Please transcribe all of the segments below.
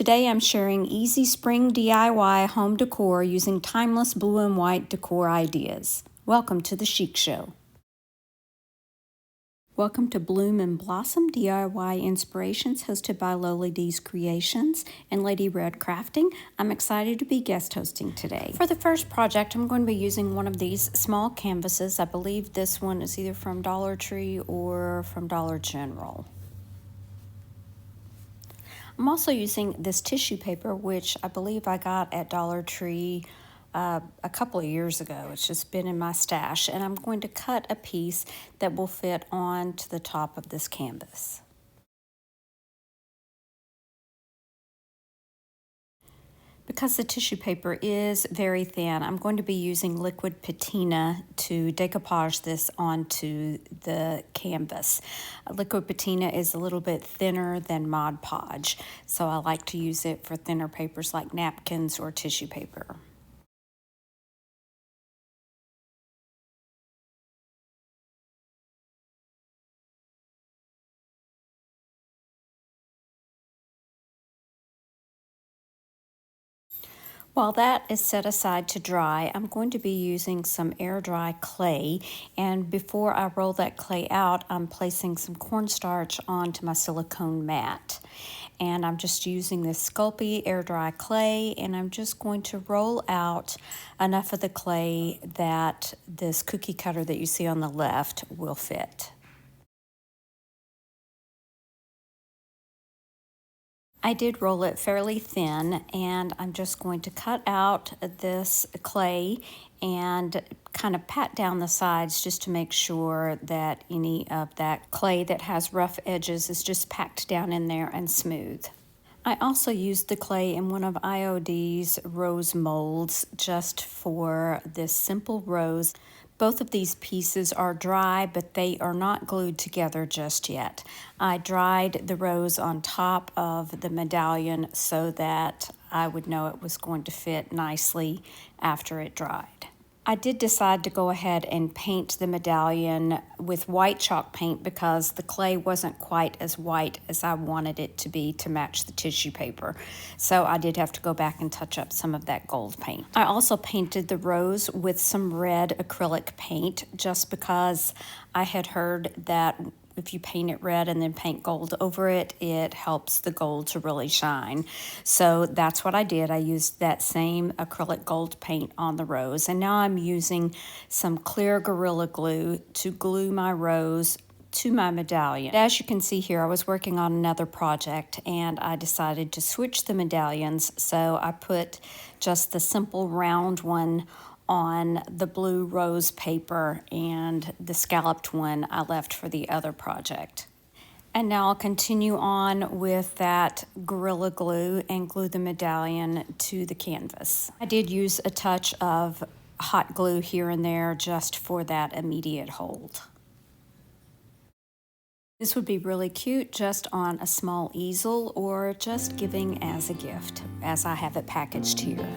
Today I'm sharing easy spring DIY home decor using timeless blue and white decor ideas. Welcome to the Chic Show. Welcome to Bloom and Blossom DIY Inspirations, hosted by Lowly D's Creations and Lady Red Crafting. I'm excited to be guest hosting today. For the first project, I'm going to be using one of these small canvases. I believe this one is either from Dollar Tree or from Dollar General. I'm also using this tissue paper, which I believe I got at Dollar Tree a couple of years ago. It's just been in my stash, and I'm going to cut a piece that will fit onto the top of this canvas. Because the tissue paper is very thin, I'm going to be using liquid patina to decoupage this onto the canvas. Liquid patina is a little bit thinner than Mod Podge, so I like to use it for thinner papers like napkins or tissue paper. While that is set aside to dry, I'm going to be using some air dry clay, and before I roll that clay out, I'm placing some cornstarch onto my silicone mat. And I'm just using this Sculpey air dry clay, and I'm just going to roll out enough of the clay that this cookie cutter that you see on the left will fit. I did roll it fairly thin, and I'm just going to cut out this clay and kind of pat down the sides just to make sure that any of that clay that has rough edges is just packed down in there and smooth. I also used the clay in one of IOD's rose molds just for this simple rose. Both of these pieces are dry, but they are not glued together just yet. I dried the rose on top of the medallion so that I would know it was going to fit nicely after it dried. I did decide to go ahead and paint the medallion with white chalk paint because the clay wasn't quite as white as I wanted it to be to match the tissue paper. So I did have to go back and touch up some of that gold paint. I also painted the rose with some red acrylic paint just because I had heard that if you paint it red and then paint gold over it, it helps the gold to really shine. So that's what I did. I used that same acrylic gold paint on the rose. And now I'm using some clear Gorilla Glue to glue my rose to my medallion. As you can see here, I was working on another project and I decided to switch the medallions. So I put just the simple round one on the blue rose paper, and the scalloped one I left for the other project. And now I'll continue on with that Gorilla Glue and glue the medallion to the canvas. I did use a touch of hot glue here and there just for that immediate hold. This would be really cute just on a small easel or just giving as a gift, as I have it packaged here.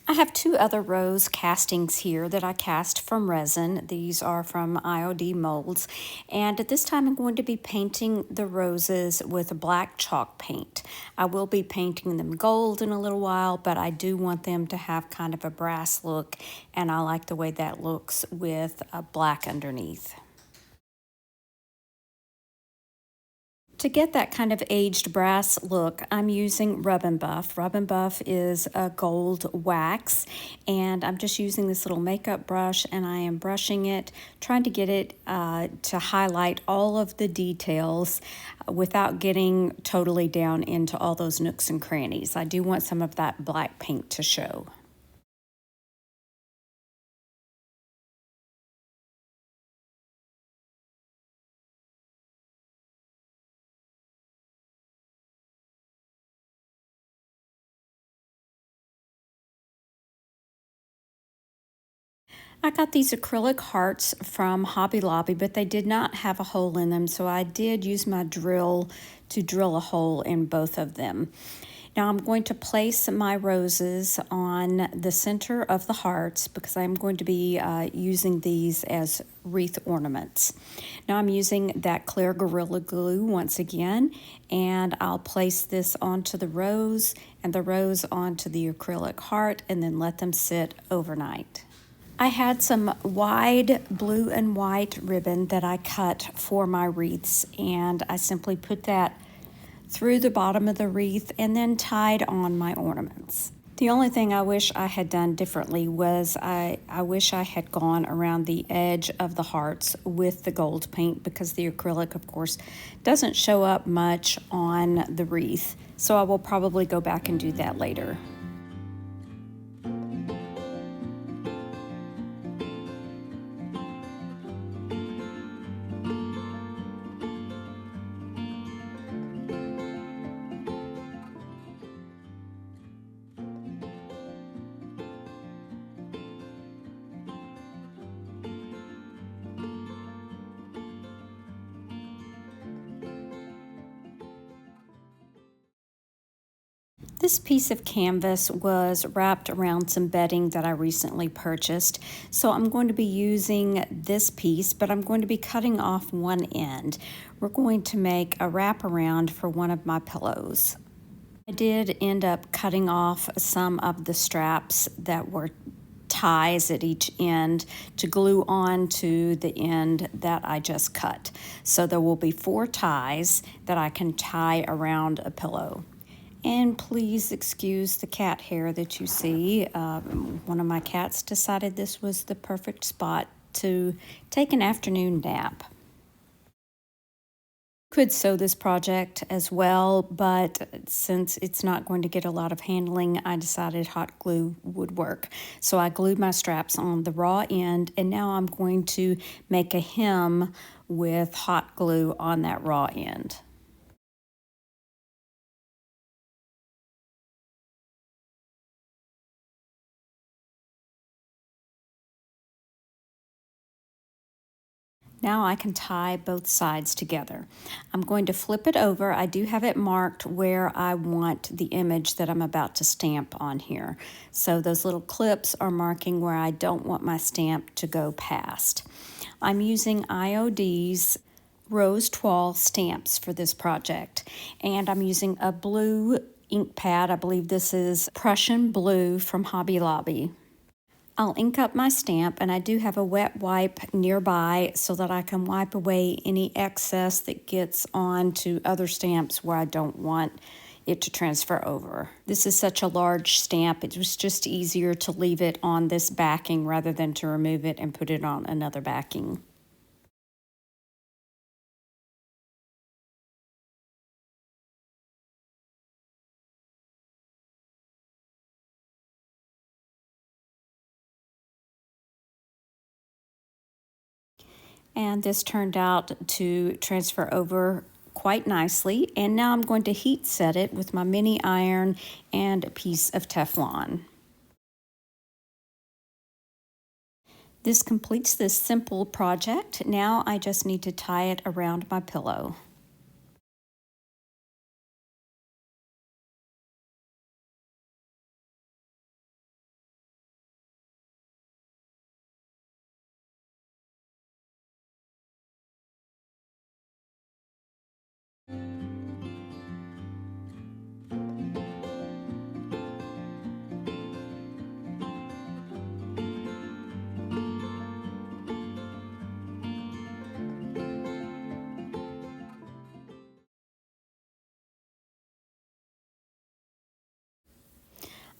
I have two other rose castings here that I cast from resin. These are from IOD molds. And at this time I'm going to be painting the roses with black chalk paint. I will be painting them gold in a little while, but I do want them to have kind of a brass look, and I like the way that looks with a black underneath. To get that kind of aged brass look, I'm using Rub and Buff. Rub and Buff is a gold wax, and I'm just using this little makeup brush, and I am brushing it, trying to get it to highlight all of the details without getting totally down into all those nooks and crannies. I do want some of that black paint to show. I got these acrylic hearts from Hobby Lobby, but they did not have a hole in them, so I did use my drill to drill a hole in both of them. Now I'm going to place my roses on the center of the hearts because I'm going to be using these as wreath ornaments. Now I'm using that clear Gorilla Glue once again, and I'll place this onto the rose and the rose onto the acrylic heart and then let them sit overnight. I had some wide blue and white ribbon that I cut for my wreaths, and I simply put that through the bottom of the wreath and then tied on my ornaments. The only thing I wish I had done differently was I wish I had gone around the edge of the hearts with the gold paint, because the acrylic, of course, doesn't show up much on the wreath. So I will probably go back and do that later. This piece of canvas was wrapped around some bedding that I recently purchased, so I'm going to be using this piece, but I'm going to be cutting off one end. We're going to make a wraparound for one of my pillows. I did end up cutting off some of the straps that were ties at each end to glue on to the end that I just cut. So there will be 4 ties that I can tie around a pillow. And please excuse the cat hair that you see. One of my cats decided this was the perfect spot to take an afternoon nap. Could sew this project as well, but since it's not going to get a lot of handling, I decided hot glue would work. So I glued my straps on the raw end, and now I'm going to make a hem with hot glue on that raw end. Now I can tie both sides together. I'm going to flip it over. I do have it marked where I want the image that I'm about to stamp on here. So those little clips are marking where I don't want my stamp to go past. I'm using IOD's Rose Toile stamps for this project, and I'm using a blue ink pad. I believe this is Prussian blue from Hobby Lobby. I'll ink up my stamp, and I do have a wet wipe nearby so that I can wipe away any excess that gets onto other stamps where I don't want it to transfer over. This is such a large stamp, it was just easier to leave it on this backing rather than to remove it and put it on another backing. And this turned out to transfer over quite nicely. And now I'm going to heat set it with my mini iron and a piece of Teflon. This completes this simple project. Now I just need to tie it around my pillow.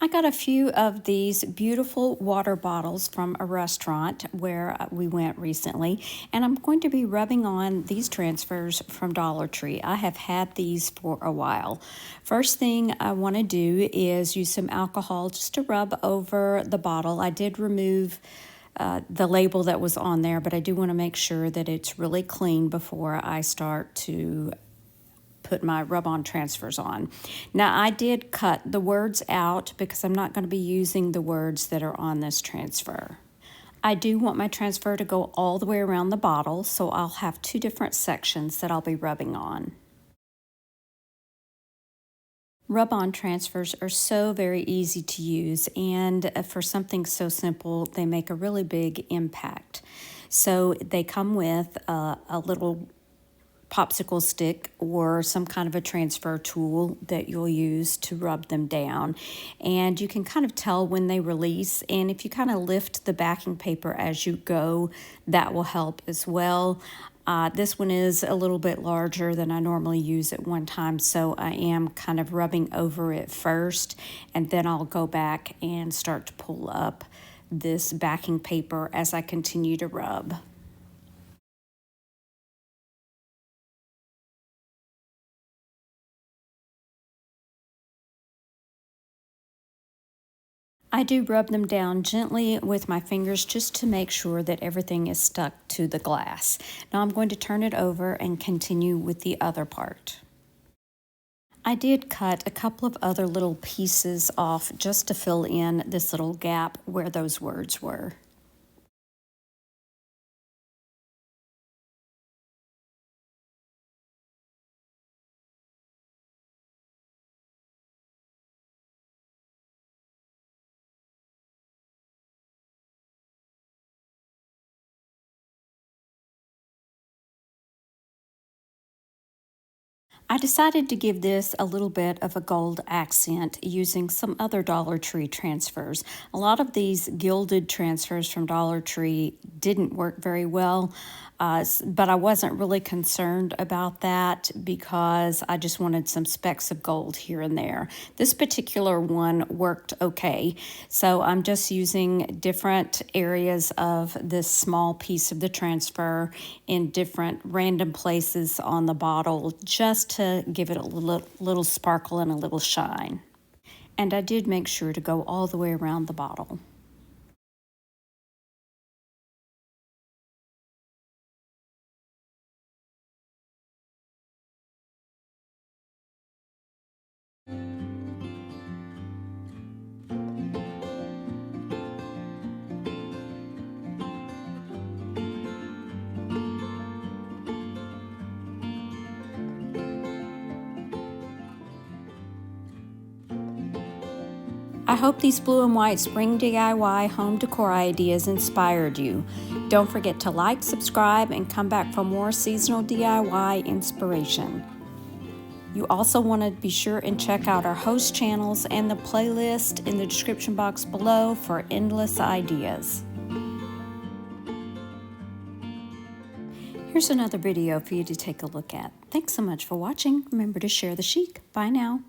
I got a few of these beautiful water bottles from a restaurant where we went recently, and I'm going to be rubbing on these transfers from Dollar Tree. I have had these for a while. First thing I want to do is use some alcohol just to rub over the bottle. I did remove the label that was on there, but I do want to make sure that it's really clean before I start to put my rub-on transfers on. Now I did cut the words out because I'm not going to be using the words that are on this transfer. I do want my transfer to go all the way around the bottle, so I'll have 2 different sections that I'll be rubbing on. Rub-on transfers are so very easy to use, and for something so simple, they make a really big impact. So they come with a little popsicle stick or some kind of a transfer tool that you'll use to rub them down. And you can kind of tell when they release, and if you kind of lift the backing paper as you go, that will help as well. This one is a little bit larger than I normally use at one time, so I am kind of rubbing over it first, and then I'll go back and start to pull up this backing paper as I continue to rub. I do rub them down gently with my fingers just to make sure that everything is stuck to the glass. Now I'm going to turn it over and continue with the other part. I did cut a couple of other little pieces off just to fill in this little gap where those words were. I decided to give this a little bit of a gold accent using some other Dollar Tree transfers. A lot of these gilded transfers from Dollar Tree didn't work very well, but I wasn't really concerned about that because I just wanted some specks of gold here and there. This particular one worked okay, so I'm just using different areas of this small piece of the transfer in different random places on the bottle just to give it a little sparkle and a little shine. And I did make sure to go all the way around the bottle. I hope these blue and white spring DIY home decor ideas inspired you. Don't forget to like, subscribe, and come back for more seasonal DIY inspiration. You also want to be sure and check out our host channels and the playlist in the description box below for endless ideas. Here's another video for you to take a look at. Thanks so much for watching. Remember to share the chic. Bye now.